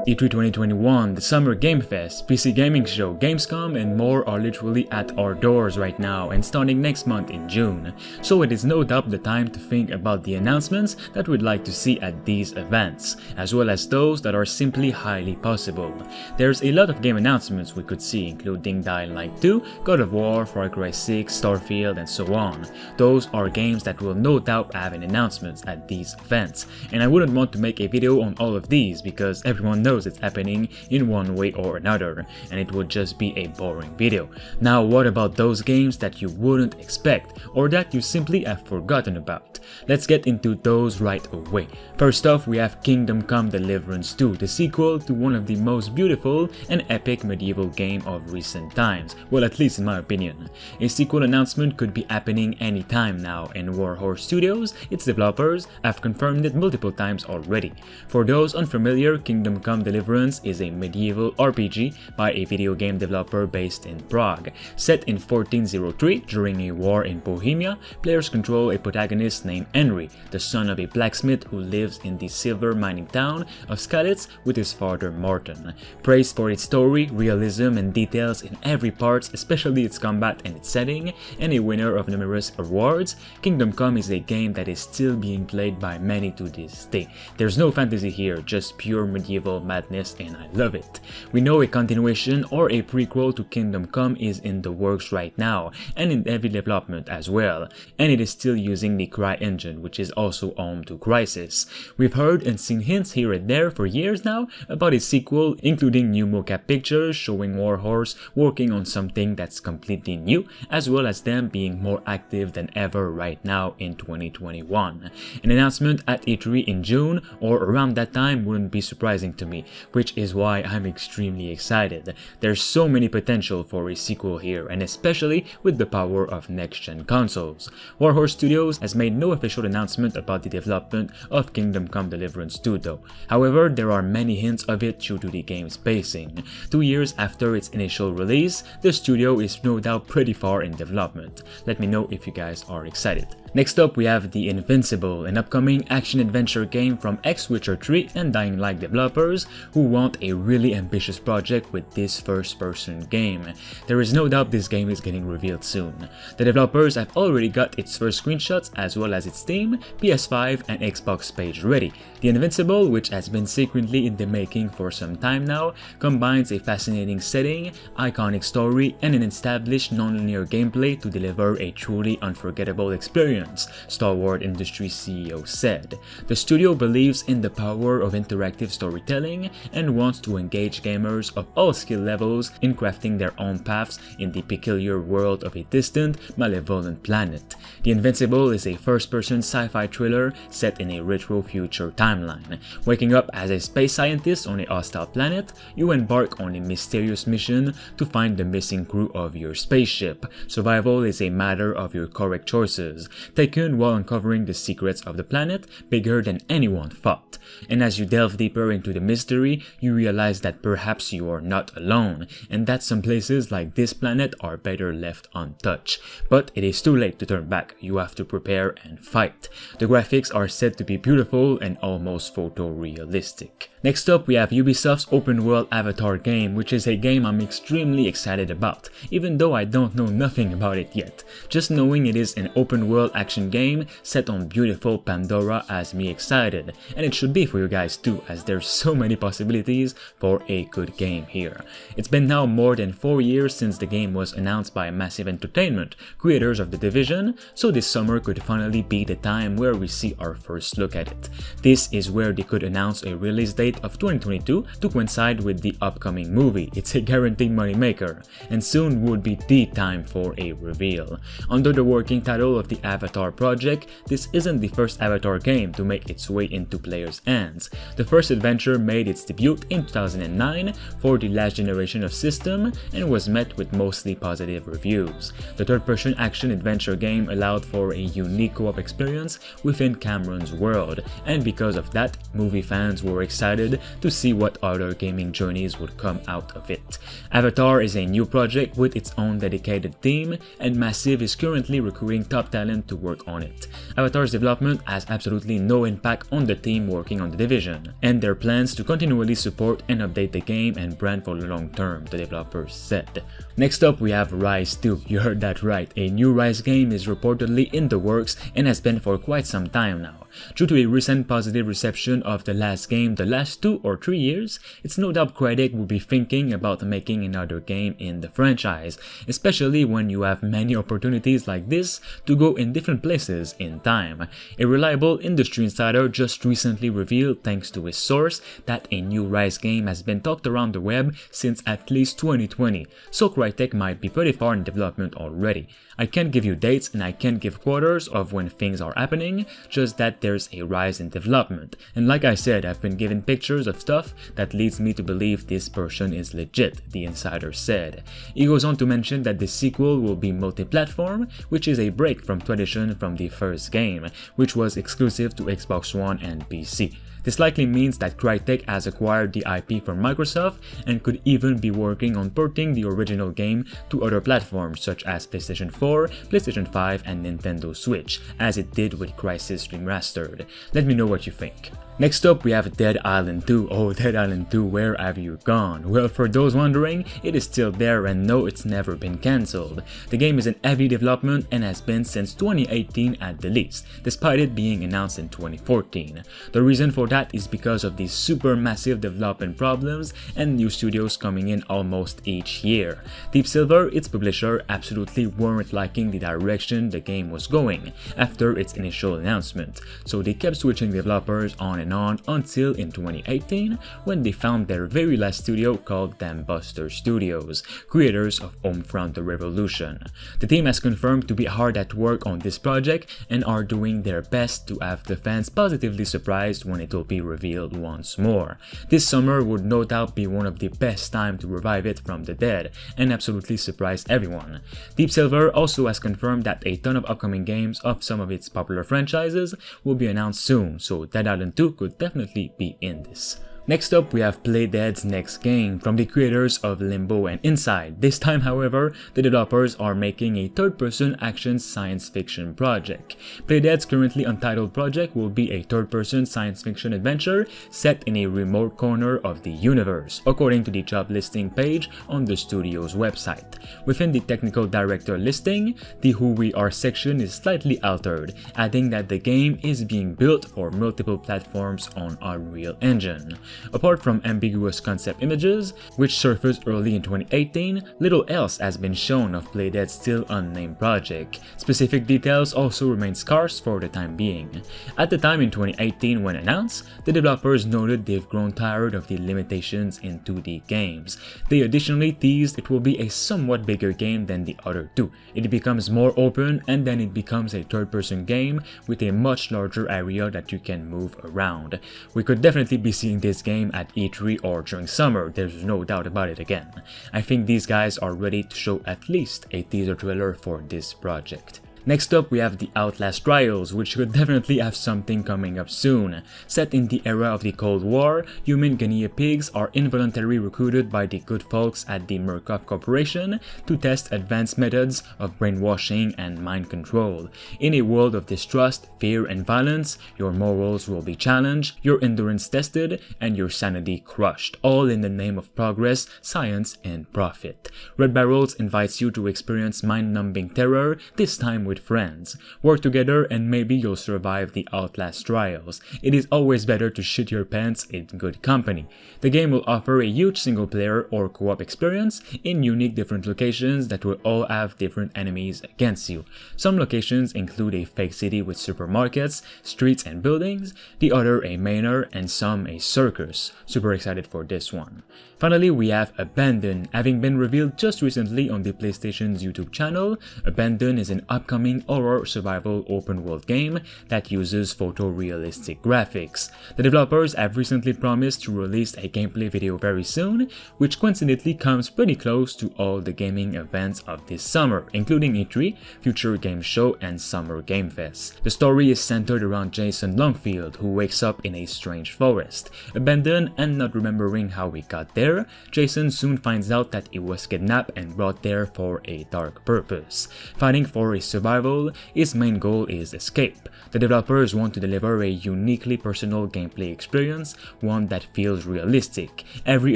E3 2021, the Summer Game Fest, PC Gaming Show, Gamescom and more are literally at our doors right now and starting next month in June, so it is no doubt the time to think about the announcements that we'd like to see at these events, as well as those that are simply highly possible. There's a lot of game announcements we could see, including Dying Light 2, God of War, Far Cry 6, Starfield and so on. Those are games that will no doubt have an announcements at these events, and I wouldn't want to make a video on all of these because everyone knows it's happening in one way or another, and it would just be a boring video. Now what about those games that you wouldn't expect or that you simply have forgotten about? Let's get into those right away. First off, we have Kingdom Come Deliverance 2, the sequel to one of the most beautiful and epic medieval game of recent times, well at least in my opinion. A sequel announcement could be happening anytime now, and Warhorse Studios, its developers, have confirmed it multiple times already. For those unfamiliar, Kingdom Come Deliverance is a medieval RPG by a video game developer based in Prague. Set in 1403 during a war in Bohemia, players control a protagonist named Henry, the son of a blacksmith who lives in the silver mining town of Skalitz with his father Martin. Praised for its story, realism and details in every part, especially its combat and its setting, and a winner of numerous awards, Kingdom Come is a game that is still being played by many to this day. There's no fantasy here, just pure medieval madness, and I love it. We know a continuation or a prequel to Kingdom Come is in the works right now and in heavy development as well, and it is still using the Cry engine, which is also home to Ryse. We've heard and seen hints here and there for years now about a sequel, including new mocap pictures showing Warhorse working on something that's completely new, as well as them being more active than ever right now in 2021. An announcement at E3 in June or around that time wouldn't be surprising to me, which is why I'm extremely excited. There's so many potential for a sequel here, and especially with the power of next-gen consoles. Warhorse Studios has made no official announcement about the development of Kingdom Come Deliverance 2 though. However, there are many hints of it due to the game's pacing. 2 years after its initial release, the studio is no doubt pretty far in development. Let me know if you guys are excited. Next up, we have the Invincible, an upcoming action-adventure game from ex-Witcher 3 and Dying Light developers who want a really ambitious project with this first-person game. There is no doubt this game is getting revealed soon. The developers have already got its first screenshots as well as its Steam, PS5 and Xbox page ready. The Invincible, which has been secretly in the making for some time now, combines a fascinating setting, iconic story, and an established non-linear gameplay to deliver a truly unforgettable experience, Star Wars Industry CEO said. The studio believes in the power of interactive storytelling and wants to engage gamers of all skill levels in crafting their own paths in the peculiar world of a distant, malevolent planet. The Invincible is a first-person sci-fi thriller set in a retro future timeline. Waking up as a space scientist on a hostile planet, you embark on a mysterious mission to find the missing crew of your spaceship. Survival is a matter of your correct choices, taken while uncovering the secrets of the planet bigger than anyone thought. And as you delve deeper into the mystery, you realize that perhaps you are not alone, and that some places like this planet are better left untouched. But it is too late to turn back, you have to prepare and fight. The graphics are said to be beautiful and almost photorealistic. Next up, we have Ubisoft's open world Avatar game, which is a game I'm extremely excited about, even though I don't know nothing about it yet. Just knowing it is an open world action game set on beautiful Pandora has me excited, and it should be for you guys too, as there's so many possibilities for a good game here. It's been now more than 4 years since the game was announced by Massive Entertainment, creators of The Division, so this summer could finally be the time where we see our first look at it. This is where they could announce a release date of 2022 to coincide with the upcoming movie. It's a guaranteed moneymaker, and soon would be the time for a reveal. Under the working title of the Avatar Avatar project, this isn't the first Avatar game to make its way into players' hands. The first adventure made its debut in 2009 for the last generation of system and was met with mostly positive reviews. The third-person action-adventure game allowed for a unique co-op experience within Cameron's world, and because of that, movie fans were excited to see what other gaming journeys would come out of it. Avatar is a new project with its own dedicated team, and Massive is currently recruiting top talent to work on it. Avatar's development has absolutely no impact on the team working on The Division, and their plans to continually support and update the game and brand for the long term, the developers said. Next up, we have Ryse 2. You heard that right, a new Ryse game is reportedly in the works and has been for quite some time now. Due to a recent positive reception of the last game the last 2 or 3 years, it's no doubt Crytek will be thinking about making another game in the franchise, especially when you have many opportunities like this to go in different places in time. A reliable industry insider just recently revealed, thanks to his source, that a new Ryse game has been talked around the web since at least 2020, so Crytek might be pretty far in development already. I can't give you dates and I can't give quarters of when things are happening, just that there's a Ryse in development, and like I said, I've been given pictures of stuff that leads me to believe this person is legit, the insider said. He goes on to mention that the sequel will be multi-platform, which is a break from tradition from the first game, which was exclusive to Xbox One and PC. This likely means that Crytek has acquired the IP from Microsoft and could even be working on porting the original game to other platforms such as PlayStation 4, PlayStation 5 and Nintendo Switch, as it did with Crysis Remastered. Let me know what you think. Next up, we have Dead Island 2. Oh, Dead Island 2, where have you gone? Well, for those wondering, it is still there and no, it's never been cancelled. The game is in heavy development and has been since 2018 at the least, despite it being announced in 2014. The reason for that is because of these super massive development problems and new studios coming in almost each year. Deep Silver, its publisher, absolutely weren't liking the direction the game was going after its initial announcement, so they kept switching developers on until in 2018 when they found their very last studio called Dambuster Studios, creators of Homefront the Revolution. The team has confirmed to be hard at work on this project and are doing their best to have the fans positively surprised when it will be revealed once more. This summer would no doubt be one of the best time to revive it from the dead and absolutely surprise everyone. Deep Silver also has confirmed that a ton of upcoming games of some of its popular franchises will be announced soon, so Dead Island 2 could definitely be in this. Next up, we have Playdead's next game from the creators of Limbo and Inside. This time, however, the developers are making a third-person action science fiction project. Playdead's currently untitled project will be a third-person science fiction adventure set in a remote corner of the universe, according to the job listing page on the studio's website. Within the technical director listing, the Who We Are section is slightly altered, adding that the game is being built for multiple platforms on Unreal Engine. Apart from ambiguous concept images, which surfaced early in 2018, little else has been shown of Playdead's still unnamed project. Specific details also remain scarce for the time being. At the time in 2018 when announced, the developers noted they've grown tired of the limitations in 2D games. They additionally teased it will be a somewhat bigger game than the other two. It becomes more open and then it becomes a third-person game with a much larger area that you can move around. We could definitely be seeing this game at E3 or during summer, there's no doubt about it again. I think these guys are ready to show at least a teaser trailer for this project. Next up, we have the Outlast Trials, which could definitely have something coming up soon. Set in the era of the Cold War, human guinea pigs are involuntarily recruited by the good folks at the Murkoff Corporation to test advanced methods of brainwashing and mind control. In a world of distrust, fear, and violence, your morals will be challenged, your endurance tested, and your sanity crushed, all in the name of progress, science, and profit. Red Barrels invites you to experience mind-numbing terror, this time with friends. Work together and maybe you'll survive the Outlast Trials. It is always better to shit your pants in good company. The game will offer a huge single player or co-op experience in unique different locations that will all have different enemies against you. Some locations include a fake city with supermarkets, streets and buildings, the other a manor, and some a circus. Super excited for this one. Finally, we have Abandon. Having been revealed just recently on the PlayStation's YouTube channel, Abandon is an upcoming horror survival open world game that uses photorealistic graphics. The developers have recently promised to release a gameplay video very soon, which coincidentally comes pretty close to all the gaming events of this summer, including E3, Future Game Show, and Summer Game Fest. The story is centered around Jason Longfield, who wakes up in a strange forest. Abandoned and not remembering how he got there, Jason soon finds out that he was kidnapped and brought there for a dark purpose. Fighting for his survival, his main goal is escape. The developers want to deliver a uniquely personal gameplay experience, one that feels realistic. Every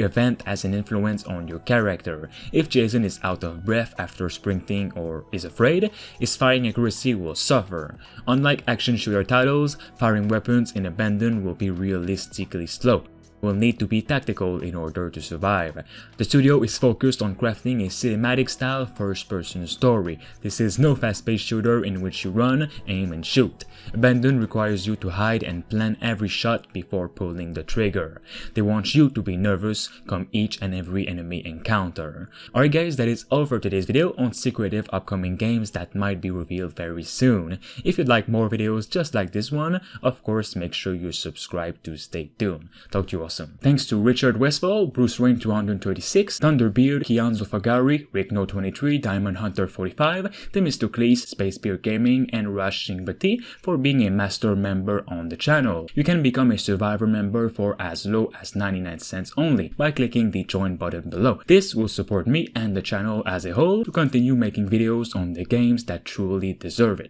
event has an influence on your character. If Jason is out of breath after sprinting or is afraid, his firing accuracy will suffer. Unlike action shooter titles, firing weapons in Abandon will be realistically slow. Will need to be tactical in order to survive. The studio is focused on crafting a cinematic-style first-person story. This is no fast-paced shooter in which you run, aim, and shoot. Abandon requires you to hide and plan every shot before pulling the trigger. They want you to be nervous come each and every enemy encounter. Alright guys, that is all for today's video on secretive upcoming games that might be revealed very soon. If you'd like more videos just like this one, of course make sure you subscribe to stay tuned. Talk to you awesome. Thanks to Richard Westfall, Bruce Wayne 236, Thunderbeard, Kian Zofagari, Rickno23, Diamond Hunter 45, Themistocles, Space Beer Gaming, and Rush Singbati for being a master member on the channel. You can become a Survivor member for as low as 99 cents only by clicking the join button below. This will support me and the channel as a whole to continue making videos on the games that truly deserve it.